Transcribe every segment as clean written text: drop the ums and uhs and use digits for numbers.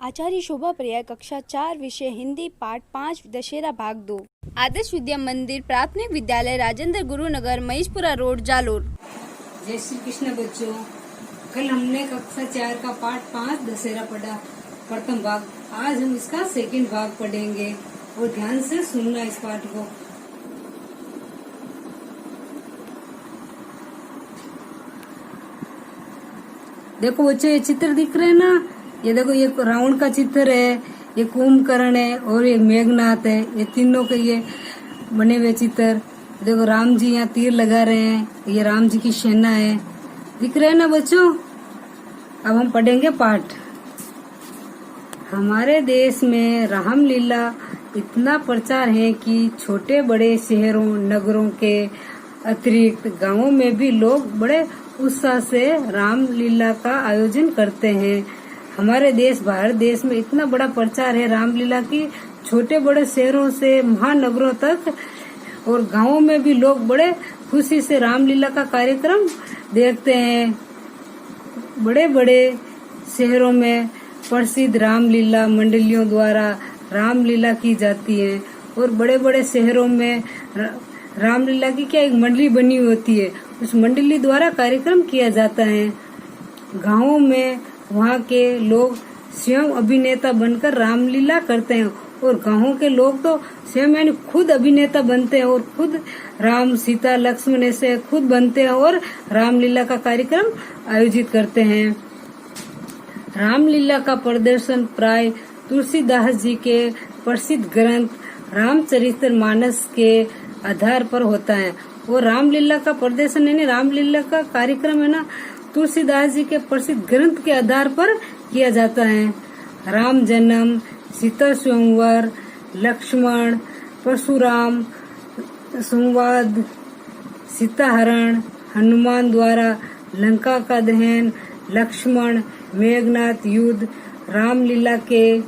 आचार्य शोभा प्रिया कक्षा 4 विषय हिंदी पाठ 5 दशहरा भाग 2। आदर्श विद्या मंदिर प्राथमिक विद्यालय राजेंद्र गुरुनगर महेशपुरा रोड जालोर। जय श्री कृष्ण बच्चों, कल हमने कक्षा 4 का पाठ 5 दशहरा पढ़ा प्रथम भाग। आज हम इसका सेकंड भाग पढ़ेंगे और ध्यान से सुनना इस पाठ को। देखो बच्चों, ये चित्र दिख रहे हैं ना, ये देखो, ये रावण का चित्र है, ये कुंभकर्ण है और ये मेघनाथ है। ये तीनों के ये बने हुए चित्र। देखो राम जी यहाँ तीर लगा रहे हैं, ये राम जी की सेना है। दिख रहे हैं ना बच्चों। अब हम पढ़ेंगे पाठ। हमारे देश में रामलीला इतना प्रचार है कि छोटे बड़े शहरों नगरों के अतिरिक्त गांवों में भी लोग बड़े उत्साह से रामलीला का आयोजन करते हैं। हमारे देश भारत देश में इतना बड़ा प्रचार है रामलीला की, छोटे बड़े शहरों से महानगरों तक और गांवों में भी लोग बड़े खुशी से रामलीला का कार्यक्रम देखते हैं। बड़े बड़े शहरों में प्रसिद्ध रामलीला मंडलियों द्वारा रामलीला की जाती है और बड़े बड़े शहरों में रामलीला की क्या एक मंडली बनी होती है, उस मंडली द्वारा कार्यक्रम किया जाता है। गांवों में वहाँ के लोग स्वयं अभिनेता बनकर रामलीला करते हैं और गांवों के लोग तो स्वयं यानी खुद अभिनेता बनते हैं और खुद राम सीता लक्ष्मण ऐसे खुद बनते हैं और रामलीला का कार्यक्रम आयोजित करते हैं। रामलीला का प्रदर्शन प्राय तुलसीदास जी के प्रसिद्ध ग्रंथ रामचरितमानस के आधार पर होता है। और रामलीला का प्रदर्शन यानी रामलीला का कार्यक्रम है ना, तुलसीदास जी के प्रसिद्ध ग्रंथ के आधार पर किया जाता है। राम जन्म, सीता स्वयंवर, लक्ष्मण परशुराम संवाद, सीता हरण, हनुमान द्वारा लंका का दहन, लक्ष्मण मेघनाथ युद्ध, रामलीला के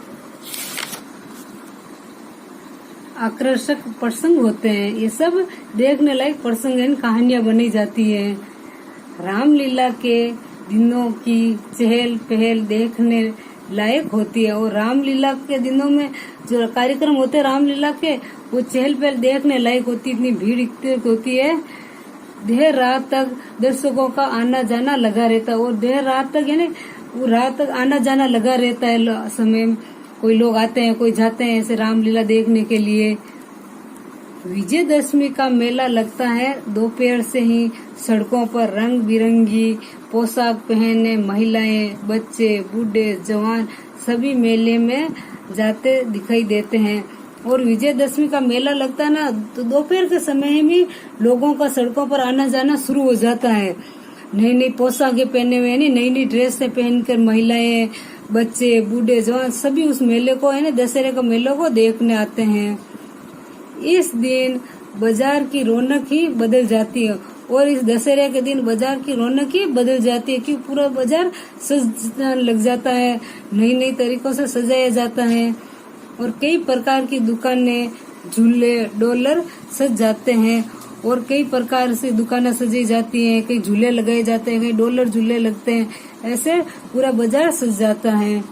आकर्षक प्रसंग होते हैं। ये सब देखने लायक प्रसंग कहानियां बनी जाती है। रामलीला के दिनों की चहल पहल देखने लायक होती है और रामलीला के दिनों में जो कार्यक्रम होते हैं रामलीला के, वो चहल पहल देखने लायक होती है। इतनी भीड़ इतनी होती है, देर रात तक दर्शकों का आना जाना लगा रहता है और देर रात तक यानी वो रात तक आना जाना लगा रहता है। समय कोई लोग आते हैं कोई जाते हैं ऐसे रामलीला देखने के लिए। विजयदशमी का मेला लगता है दोपहर से ही। सड़कों पर रंग बिरंगी पोशाक पहने महिलाएं, बच्चे, बूढ़े, जवान सभी मेले में जाते दिखाई देते हैं। और विजयदशमी का मेला लगता है ना, तो दोपहर के समय में लोगों का सड़कों पर आना जाना शुरू हो जाता है। नई नई पोशाकें पहने हुए नई नई ड्रेसें पहनकर महिलाएं, बच्चे, बूढ़े, जवान सभी उस मेले को दशहरे का मेले को देखने आते हैं। इस दिन बाजार की रौनक ही बदल जाती है और इस दशहरे के दिन बाजार की रौनक ही बदल जाती है कि पूरा बाजार सजने लग जाता है, नई नई तरीकों से सजाया जाता है और कई प्रकार की दुकानें, झूले, डॉलर सज जाते हैं और कई प्रकार से दुकानें सजी जाती हैं। कई झूले लगाए जाते हैं, कई डॉलर झूले लगते हैं, ऐसे पूरा बाजार सज जाता है।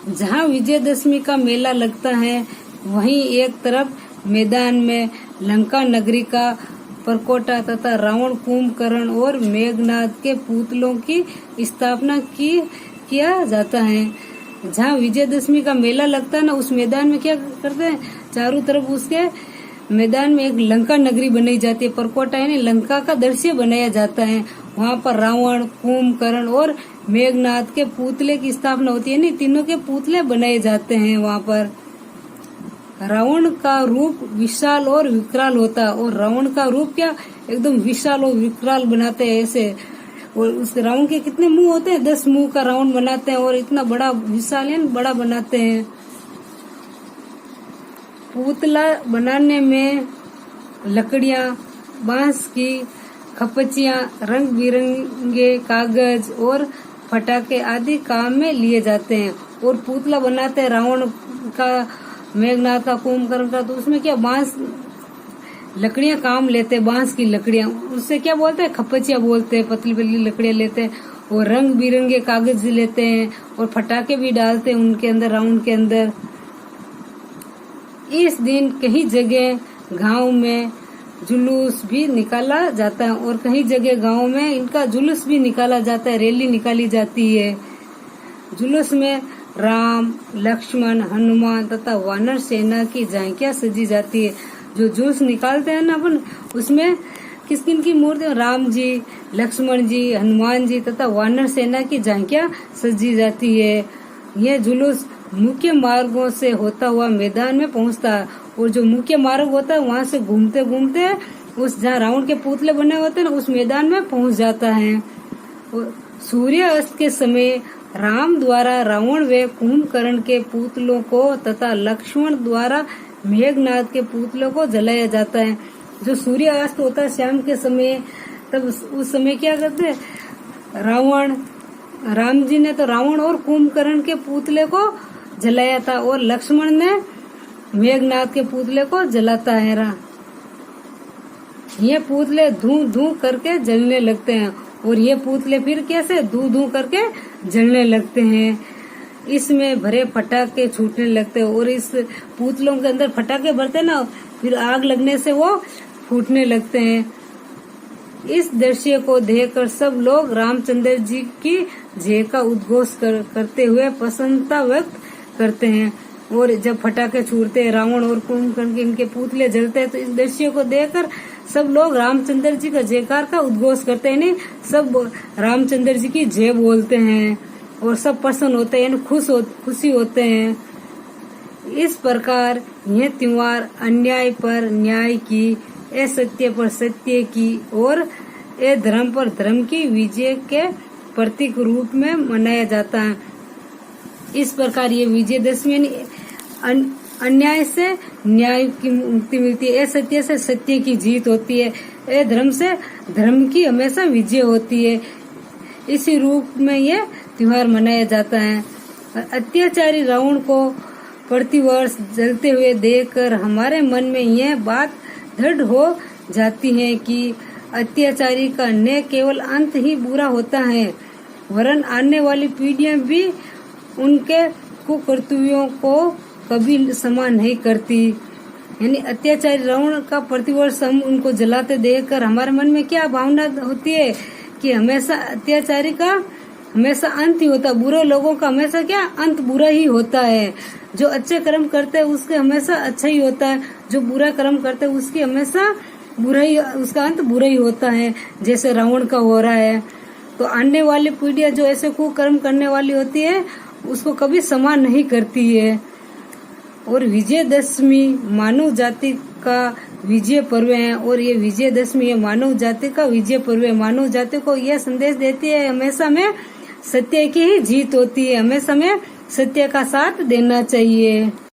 जहाँ विजयदशमी का मेला लगता है वहीं एक तरफ मैदान में लंका नगरी का परकोटा तथा रावण, कुंभकर्ण और मेघनाथ के पुतलों की स्थापना किया जाता है। जहाँ विजयदशमी का मेला लगता है ना, उस मैदान में क्या करते हैं, चारों तरफ उसके मैदान में एक लंका नगरी बनाई जाती है। परकोटा यानी लंका का दृश्य बनाया जाता है। वहाँ पर रावण, कुंभकर्ण और मेघनाथ के पुतले की स्थापना होती है। नहीं, तीनों के पुतले बनाए जाते हैं वहाँ पर। रावण का रूप विशाल और विकराल होता है और रावण का रूप क्या एकदम विशाल और विकराल बनाते हैं ऐसे। और उस रावण के कितने मुंह होते हैं, 10 मुंह का रावण बनाते हैं और इतना बड़ा विशाल यानी बड़ा बनाते हैं। पुतला बनाने में लकड़ियां, बांस की खपचियां, रंग बिरंगे कागज और पटाखे आदि काम में लिए जाते हैं। और पुतला बनाते हैं रावण का, मेघनाथ का, कुंभकर्ण का, तो उसमें क्या बांस लकड़ियां काम लेते हैं, बांस की लकड़ियां, उससे क्या बोलते हैं, खपचियां बोलते हैं, पतली पतली लकड़ियां लेते हैं और रंग बिरंगे कागज लेते हैं और पटाखे भी डालते हैं उनके अंदर, राउंड के अंदर। इस दिन कई जगह गांव में जुलूस भी निकाला जाता है और कई जगह गांव में इनका जुलूस भी निकाला जाता है, रैली निकाली जाती है। जुलूस में राम, लक्ष्मण, हनुमान तथा वानर सेना की झांकियां सजी जाती है। जो जुलूस निकालते हैं ना अपन, उसमें किस किन की मूर्ति, राम जी, लक्ष्मण जी, हनुमान जी तथा वानर सेना की झांकियां सजी जाती है। यह जुलूस मुख्य मार्गों से होता हुआ मैदान में पहुंचता है और जो मुख्य मार्ग होता है वहां से घूमते घूमते उस जहाँ रावण के पुतले बने होते हैं ना, उस मैदान में पहुंच जाता है। और सूर्य अस्त के समय राम द्वारा रावण व कुंभकर्ण के पुतलों को तथा लक्ष्मण द्वारा मेघनाद के पुतलों को जलाया जाता है। जो सूर्य अस्त होता है शाम के समय, तब उस समय क्या करते हैं, राम जी ने तो रावण और कुंभकर्ण के पुतले को जलाया था और लक्ष्मण ने मेघनाद के पुतले को जलाता है। ये पुतले धू धू करके जलने लगते हैं और ये पुतले फिर कैसे धू धू करके जलने लगते हैं। इसमें भरे पटाखे छूटने लगते हैं और इस पुतलों के अंदर पटाखे भरते हैं ना, फिर आग लगने से वो फूटने लगते हैं। इस दृश्य को देखकर सब लोग रामचंद्र जी की जय का उद्घोष करते हुए प्रसन्नता व्यक्त करते हैं। और जब पटाखे छूटते हैं, रावण और कुंभकर्ण के इनके पुतले जलते हैं, तो इस दृश्य को देखकर सब लोग रामचंद्र जी का जयकार का उद्घोष करते हैं, नहीं सब रामचंद्र जी की जय बोलते हैं और सब प्रसन्न होते हैं, खुशी होते हैं। इस प्रकार यह त्योहार अन्याय पर न्याय की, असत्य पर सत्य की और धर्म पर धर्म की विजय के प्रतीक रूप में मनाया जाता है। इस प्रकार ये विजयदशमी अन्याय से न्याय की मुक्ति मिलती है, असत्य से सत्य की जीत होती है, धर्म से धर्म की हमेशा विजय होती है। इसी रूप में ये त्योहार मनाया जाता है। अत्याचारी रावण को प्रतिवर्ष जलते हुए देखकर हमारे मन में यह बात दृढ़ हो जाती है कि अत्याचारी का न केवल अंत ही बुरा होता है, वरन आने वाली पीढ़ियां भी उनके कुकर्तव्यों को कभी समान नहीं करती। यानी अत्याचारी रावण का प्रतिवर्ष हम उनको जलाते देखकर हमारे मन में क्या भावना होती है कि हमेशा अत्याचारी का हमेशा अंत ही होता है, बुरे लोगों का हमेशा क्या अंत बुरा ही होता है। जो अच्छे कर्म करते हैं उसके हमेशा अच्छा ही होता है, जो बुरा कर्म करते हैं उसकी हमेशा बुरा ही, उसका अंत बुरा ही होता है, जैसे रावण का हो रहा है। तो आने वाली पीढ़ियां जो ऐसे कुकर्म करने वाली होती है उसको कभी समान नहीं करती है। और विजयदशमी मानव जाति का विजय पर्व है और ये विजयदशमी ये मानव जाति का विजय पर्व है। मानव जाति को यह संदेश देती है हमेशा में सत्य की ही जीत होती है, हमेशा में सत्य का साथ देना चाहिए।